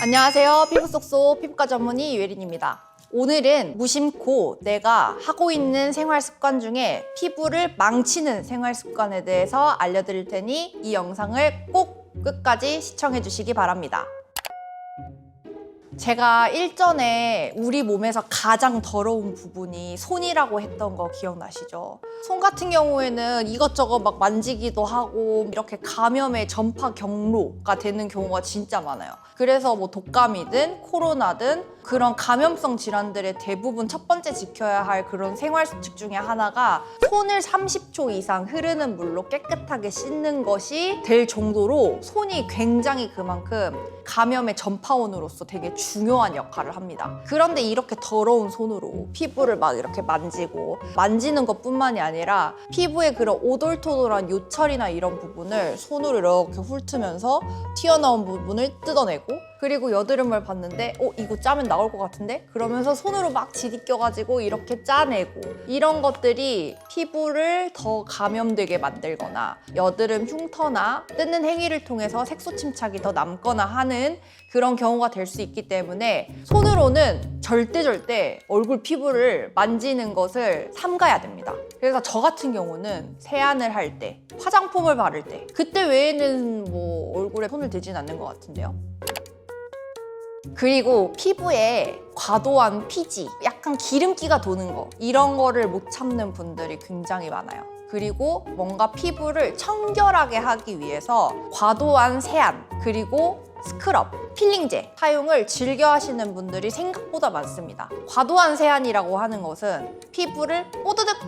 안녕하세요. 피부 쏙쏙 피부과 전문의 유혜린입니다. 오늘은 무심코 내가 하고 있는 생활 습관 중에 피부를 망치는 생활 습관에 대해서 알려드릴 테니 이 영상을 꼭 끝까지 시청해 주시기 바랍니다. 제가 일전에 우리 몸에서 가장 더러운 부분이 손이라고 했던 거 기억나시죠? 손 같은 경우에는 이것저것 막 만지기도 하고 이렇게 감염의 전파 경로가 되는 경우가 진짜 많아요. 그래서 뭐 독감이든 코로나든 그런 감염성 질환들의 대부분 첫 번째 지켜야 할 그런 생활 수칙 중에 하나가 손을 30초 이상 흐르는 물로 깨끗하게 씻는 것이 될 정도로 손이 굉장히 그만큼 감염의 전파원으로서 되게 중요한 역할을 합니다. 그런데 이렇게 더러운 손으로 피부를 막 이렇게 만지는 것뿐만이 아니라 피부의 그런 오돌토돌한 요철이나 이런 부분을 손으로 이렇게 훑으면서 튀어나온 부분을 뜯어내고, 그리고 여드름을 봤는데 이거 짜면 나올 것 같은데? 그러면서 손으로 막 지디껴가지고 이렇게 짜내고, 이런 것들이 피부를 더 감염되게 만들거나 여드름 흉터나 뜯는 행위를 통해서 색소 침착이 더 남거나 하는 그런 경우가 될 수 있기 때문에 손으로는 절대 얼굴 피부를 만지는 것을 삼가야 됩니다. 그래서 저 같은 경우는 세안을 할 때, 화장품을 바를 때, 그때 외에는 뭐 얼굴에 손을 대진 않는 것 같은데요. 그리고 피부에 과도한 피지, 약간 기름기가 도는 거, 이런 거를 못 참는 분들이 굉장히 많아요. 그리고 뭔가 피부를 청결하게 하기 위해서 과도한 세안, 그리고 스크럽, 필링제 사용을 즐겨 하시는 분들이 생각보다 많습니다. 과도한 세안이라고 하는 것은 피부를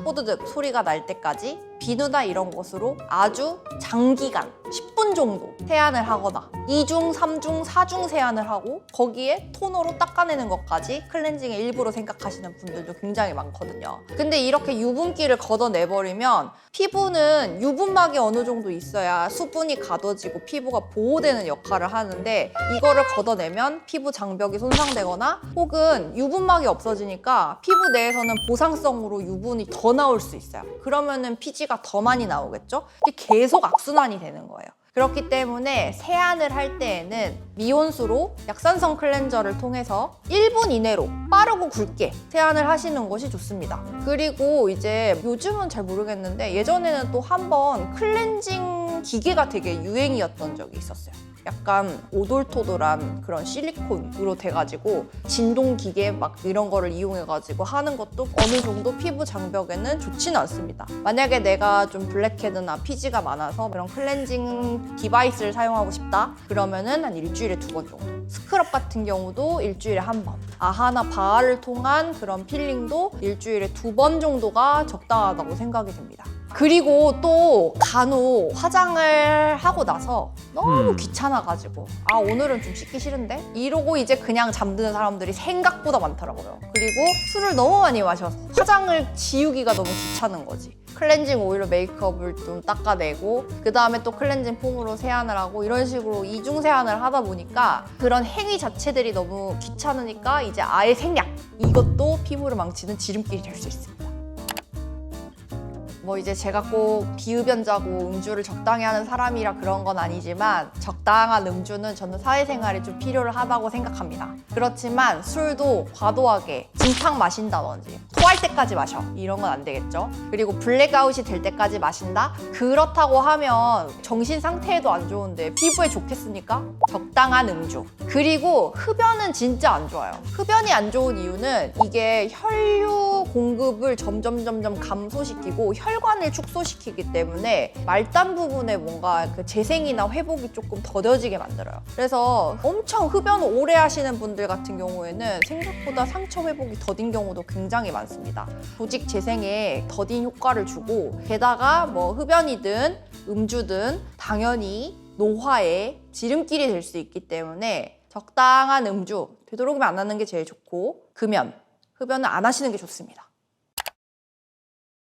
뽀드득 소리가 날 때까지 비누나 이런 것으로 아주 장기간 10분 정도 세안을 하거나 2중, 3중, 4중 세안을 하고 거기에 토너로 닦아내는 것까지 클렌징의 일부로 생각하시는 분들도 굉장히 많거든요. 근데 이렇게 유분기를 걷어내버리면 피부는 유분막이 어느 정도 있어야 수분이 가둬지고 피부가 보호되는 역할을 하는데, 이거를 걷어내면 피부 장벽이 손상되거나 혹은 유분막이 없어지니까 피부 내에서는 보상성으로 유분이 더 나올 수 있어요. 그러면은 피지가 더 많이 나오겠죠? 계속 악순환이 되는 거예요. 그렇기 때문에 세안을 할 때에는 미온수로 약산성 클렌저를 통해서 1분 이내로 빠르고 굵게 세안을 하시는 것이 좋습니다. 그리고 이제 요즘은 잘 모르겠는데 예전에는 또 한번 클렌징 기계가 되게 유행이었던 적이 있었어요. 약간 오돌토돌한 그런 실리콘으로 돼가지고 진동 기계 막 이런 거를 이용해가지고 하는 것도 어느 정도 피부 장벽에는 좋지는 않습니다. 만약에 내가 좀 블랙헤드나 피지가 많아서 그런 클렌징 디바이스를 사용하고 싶다 그러면은 한 일주일에 2번 정도. 스크럽 같은 경우도 일주일에 1번. 아하나 바하를 통한 그런 필링도 일주일에 2번 정도가 적당하다고 생각이 됩니다. 그리고 또 간혹 화장을 하고 나서 너무 귀찮아가지고 오늘은 좀 씻기 싫은데? 이러고 이제 그냥 잠드는 사람들이 생각보다 많더라고요. 그리고 술을 너무 많이 마셔서 화장을 지우기가 너무 귀찮은 거지. 클렌징 오일로 메이크업을 좀 닦아내고 그 다음에 또 클렌징 폼으로 세안을 하고 이런 식으로 이중 세안을 하다 보니까 그런 행위 자체들이 너무 귀찮으니까 이제 아예 생략! 이것도 피부를 망치는 지름길이 될 수 있습니다. 뭐 이제 제가 꼭 비흡연자고 음주를 적당히 하는 사람이라 그런 건 아니지만 적당한 음주는 저는 사회생활에 좀 필요를 하다고 생각합니다. 그렇지만 술도 과도하게 진탕 마신다든지 토할 때까지 마셔 이런 건 안 되겠죠. 그리고 블랙아웃이 될 때까지 마신다? 그렇다고 하면 정신 상태에도 안 좋은데 피부에 좋겠습니까? 적당한 음주. 그리고 흡연은 진짜 안 좋아요. 흡연이 안 좋은 이유는 이게 혈류 공급을 점점 감소시키고 혈관을 축소시키기 때문에 말단 부분에 뭔가 그 재생이나 회복이 조금 더뎌지게 만들어요. 그래서 엄청 흡연 오래 하시는 분들 같은 경우에는 생각보다 상처 회복이 더딘 경우도 굉장히 많습니다. 조직 재생에 더딘 효과를 주고, 게다가 뭐 흡연이든 음주든 당연히 노화의 지름길이 될 수 있기 때문에 적당한 음주, 되도록이면 안 하는 게 제일 좋고, 금연, 흡연은 안 하시는 게 좋습니다.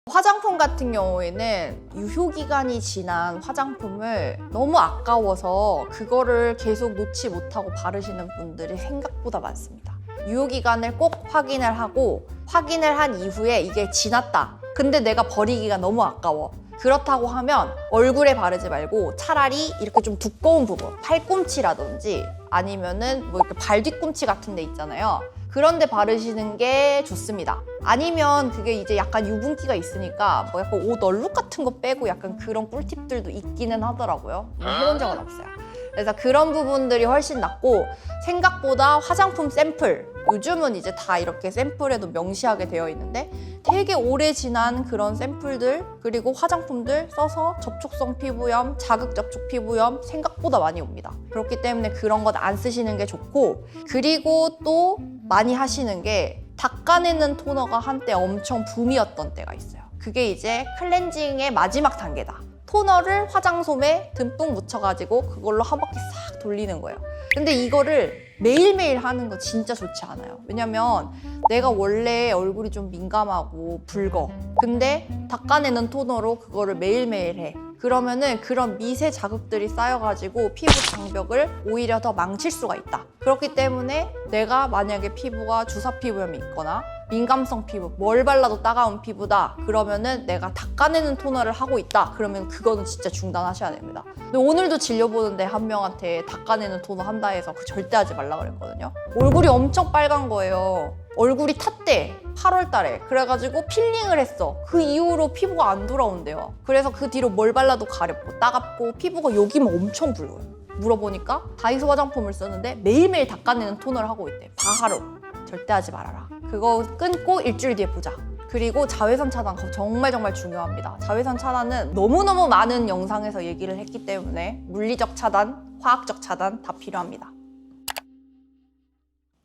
화장품 같은 경우에는 유효기간이 지난 화장품을 너무 아까워서 그거를 계속 놓지 못하고 바르시는 분들이 생각보다 많습니다. 유효기간을 꼭 확인을 하고, 확인을 한 이후에 이게 지났다. 근데 내가 버리기가 너무 아까워. 그렇다고 하면 얼굴에 바르지 말고 차라리 이렇게 좀 두꺼운 부분, 팔꿈치라든지 아니면은 뭐 이렇게 발 뒤꿈치 같은 데 있잖아요. 그런 데 바르시는 게 좋습니다. 아니면 그게 이제 약간 유분기가 있으니까 뭐 약간 옷 얼룩 같은 거 빼고 약간 그런 꿀팁들도 있기는 하더라고요. 해본 적은 없어요. 그래서 그런 부분들이 훨씬 낫고, 생각보다 화장품 샘플, 요즘은 이제 다 이렇게 샘플에도 명시하게 되어 있는데 되게 오래 지난 그런 샘플들, 그리고 화장품들 써서 접촉성 피부염, 자극 접촉 피부염 생각보다 많이 옵니다. 그렇기 때문에 그런 것 안 쓰시는 게 좋고, 그리고 또 많이 하시는 게 닦아내는 토너가 한때 엄청 붐이었던 때가 있어요. 그게 이제 클렌징의 마지막 단계다. 토너를 화장솜에 듬뿍 묻혀가지고 그걸로 한 바퀴 싹 돌리는 거예요. 근데 이거를 매일매일 하는 거 진짜 좋지 않아요. 왜냐면 내가 원래 얼굴이 좀 민감하고 붉어. 근데 닦아내는 토너로 그거를 매일매일 해. 그러면은 그런 미세 자극들이 쌓여가지고 피부 장벽을 오히려 더 망칠 수가 있다. 그렇기 때문에 내가 만약에 피부가 주사 피부염이 있거나 민감성 피부, 뭘 발라도 따가운 피부다 그러면은 내가 닦아내는 토너를 하고 있다 그러면 그거는 진짜 중단하셔야 됩니다. 근데 오늘도 진료보는데 한 명한테 닦아내는 토너 한다 해서 그 절대 하지 말라 그랬거든요. 얼굴이 엄청 빨간 거예요. 얼굴이 탔대, 8월 달에. 그래가지고 필링을 했어. 그 이후로 피부가 안 돌아온대요. 그래서 그 뒤로 뭘 발라도 가렵고 따갑고 피부가 여기만 엄청 붉어요. 물어보니까 다이소 화장품을 쓰는데 매일매일 닦아내는 토너를 하고 있대. 바하로. 절대 하지 말아라. 그거 끊고 일주일 뒤에 보자. 그리고 자외선 차단 정말 중요합니다. 자외선 차단은 너무너무 많은 영상에서 얘기를 했기 때문에 물리적 차단, 화학적 차단 다 필요합니다.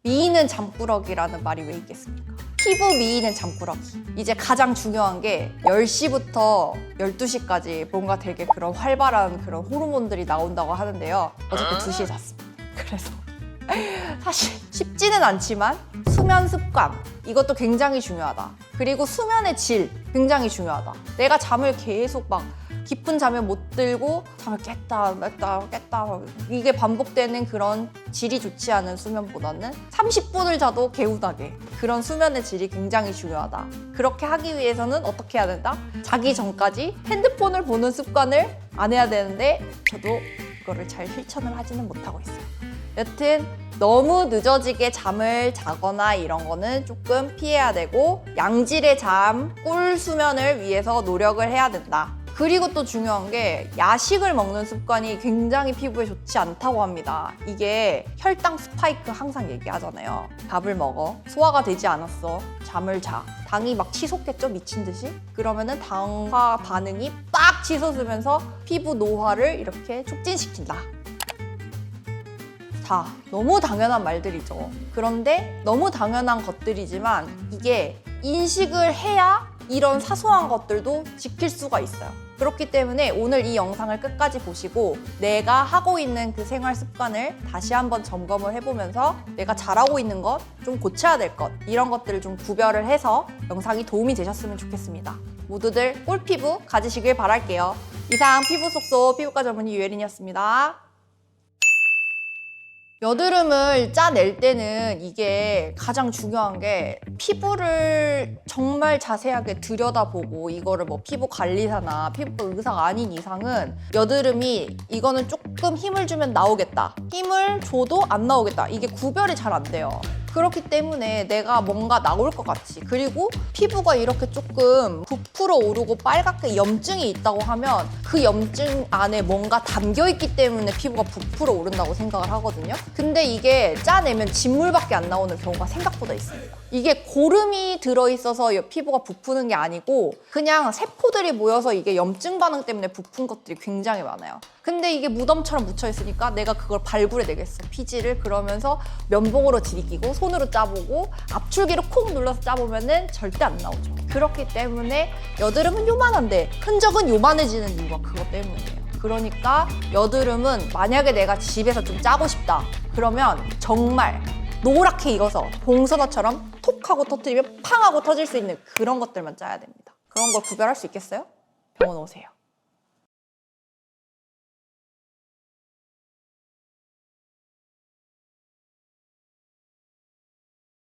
미인은 잠꾸러기라는 말이 왜 있겠습니까? 피부 미인은 잠꾸러기. 이제 가장 중요한 게 10시부터 12시까지 뭔가 되게 그런 활발한 그런 호르몬들이 나온다고 하는데요. 어저께 2시에 잤습니다. 그래서 사실 쉽지는 않지만 수면 습관, 이것도 굉장히 중요하다. 그리고 수면의 질 굉장히 중요하다. 내가 잠을 계속 막 깊은 잠에 못 들고 잠을 깼다 이게 반복되는 그런 질이 좋지 않은 수면보다는 30분을 자도 개운하게, 그런 수면의 질이 굉장히 중요하다. 그렇게 하기 위해서는 어떻게 해야 된다? 자기 전까지 핸드폰을 보는 습관을 안 해야 되는데 저도 그거를 잘 실천을 하지는 못하고 있어요. 여튼 너무 늦어지게 잠을 자거나 이런 거는 조금 피해야 되고, 양질의 잠, 꿀 수면을 위해서 노력을 해야 된다. 그리고 또 중요한 게 야식을 먹는 습관이 굉장히 피부에 좋지 않다고 합니다. 이게 혈당 스파이크 항상 얘기하잖아요. 밥을 먹어, 소화가 되지 않았어, 잠을 자, 당이 막 치솟겠죠, 미친 듯이? 그러면은 당화 반응이 빡 치솟으면서 피부 노화를 이렇게 촉진시킨다. 자, 너무 당연한 말들이죠. 그런데 너무 당연한 것들이지만 이게 인식을 해야 이런 사소한 것들도 지킬 수가 있어요. 그렇기 때문에 오늘 이 영상을 끝까지 보시고 내가 하고 있는 그 생활 습관을 다시 한번 점검을 해보면서 내가 잘하고 있는 것, 좀 고쳐야 될 것, 이런 것들을 좀 구별을 해서 영상이 도움이 되셨으면 좋겠습니다. 모두들 꿀피부 가지시길 바랄게요. 이상 피부 속속 피부과 전문의 유혜린이었습니다. 여드름을 짜낼 때는 이게 가장 중요한 게 피부를 정말 자세하게 들여다보고, 이거를 뭐 피부 관리사나 피부 의사가 아닌 이상은 여드름이 이거는 조금 힘을 주면 나오겠다, 힘을 줘도 안 나오겠다, 이게 구별이 잘 안 돼요. 그렇기 때문에 내가 뭔가 나올 것 같이, 그리고 피부가 이렇게 조금 부풀어 오르고 빨갛게 염증이 있다고 하면 그 염증 안에 뭔가 담겨있기 때문에 피부가 부풀어 오른다고 생각을 하거든요. 근데 이게 짜내면 진물밖에 안 나오는 경우가 생각보다 있습니다. 이게 고름이 들어있어서 피부가 부푸는 게 아니고 그냥 세포들이 모여서 이게 염증 반응 때문에 부푼 것들이 굉장히 많아요. 근데 이게 무덤처럼 묻혀있으니까 내가 그걸 발굴해내겠어, 피지를. 그러면서 면봉으로 들이끼고 손으로 짜보고 압출기로 콕 눌러서 짜보면은 절대 안 나오죠. 그렇기 때문에 여드름은 요만한데 흔적은 요만해지는 이유가 그것 때문이에요. 그러니까 여드름은 만약에 내가 집에서 좀 짜고 싶다 그러면 정말 노랗게 익어서 봉선화처럼 톡 하고 터뜨리면 팡 하고 터질 수 있는 그런 것들만 짜야 됩니다. 그런 걸 구별할 수 있겠어요? 병원 오세요.